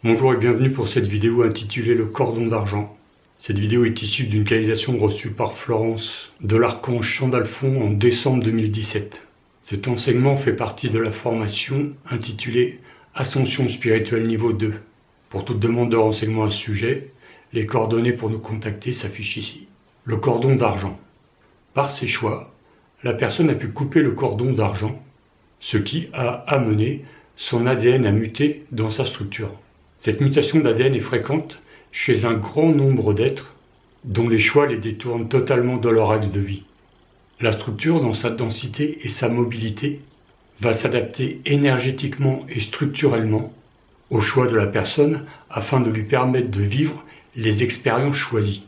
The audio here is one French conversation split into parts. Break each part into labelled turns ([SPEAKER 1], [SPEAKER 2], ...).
[SPEAKER 1] Bonjour et bienvenue pour cette vidéo intitulée Le cordon d'argent. Cette vidéo est issue d'une canalisation reçue par Florence de l'archange Chandalphon en décembre 2017. Cet enseignement fait partie de la formation intitulée Ascension spirituelle niveau 2. Pour toute demande de renseignement à ce sujet, les coordonnées pour nous contacter s'affichent ici. Le cordon d'argent. Par ses choix, la personne a pu couper le cordon d'argent, ce qui a amené son ADN à muter dans sa structure. Cette mutation d'ADN est fréquente chez un grand nombre d'êtres dont les choix les détournent totalement de leur axe de vie. La structure, dans sa densité et sa mobilité, va s'adapter énergétiquement et structurellement au choix de la personne afin de lui permettre de vivre les expériences choisies.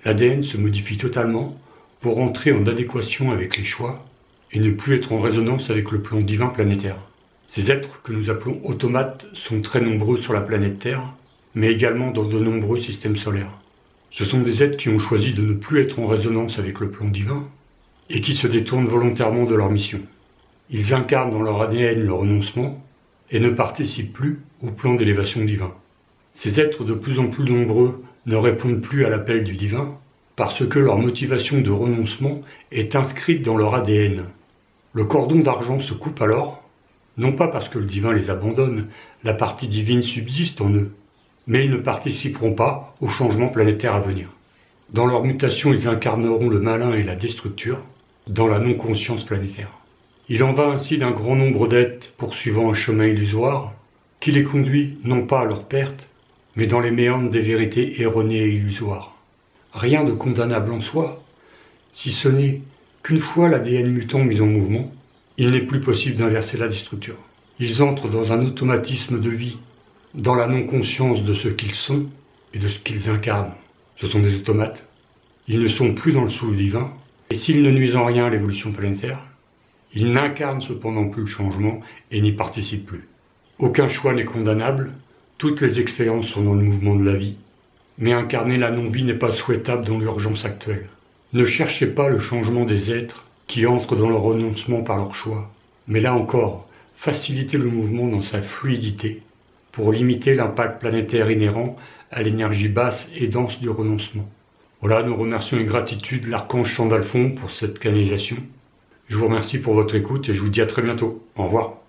[SPEAKER 1] L'ADN se modifie totalement pour entrer en adéquation avec les choix et ne plus être en résonance avec le plan divin planétaire. Ces êtres que nous appelons automates sont très nombreux sur la planète Terre, mais également dans de nombreux systèmes solaires. Ce sont des êtres qui ont choisi de ne plus être en résonance avec le plan divin et qui se détournent volontairement de leur mission. Ils incarnent dans leur ADN le renoncement et ne participent plus au plan d'élévation divin. Ces êtres de plus en plus nombreux ne répondent plus à l'appel du divin parce que leur motivation de renoncement est inscrite dans leur ADN. Le cordon d'argent se coupe alors, non pas parce que le divin les abandonne, la partie divine subsiste en eux, mais ils ne participeront pas au changement planétaire à venir. Dans leur mutation, ils incarneront le malin et la destructure, dans la non-conscience planétaire. Il en va ainsi d'un grand nombre d'êtres poursuivant un chemin illusoire, qui les conduit non pas à leur perte, mais dans les méandres des vérités erronées et illusoires. Rien de condamnable en soi, si ce n'est qu'une fois l'ADN mutant mis en mouvement, il n'est plus possible d'inverser la déstructure. Ils entrent dans un automatisme de vie, dans la non-conscience de ce qu'ils sont et de ce qu'ils incarnent. Ce sont des automates. Ils ne sont plus dans le souffle divin, et s'ils ne nuisent en rien à l'évolution planétaire, ils n'incarnent cependant plus le changement et n'y participent plus. Aucun choix n'est condamnable, toutes les expériences sont dans le mouvement de la vie, mais incarner la non-vie n'est pas souhaitable dans l'urgence actuelle. Ne cherchez pas le changement des êtres qui entrent dans le renoncement par leur choix. Mais là encore, facilitez le mouvement dans sa fluidité pour limiter l'impact planétaire inhérent à l'énergie basse et dense du renoncement. Voilà, nous remercions avec gratitude l'archange Chandalphon pour cette canalisation. Je vous remercie pour votre écoute et je vous dis à très bientôt. Au revoir.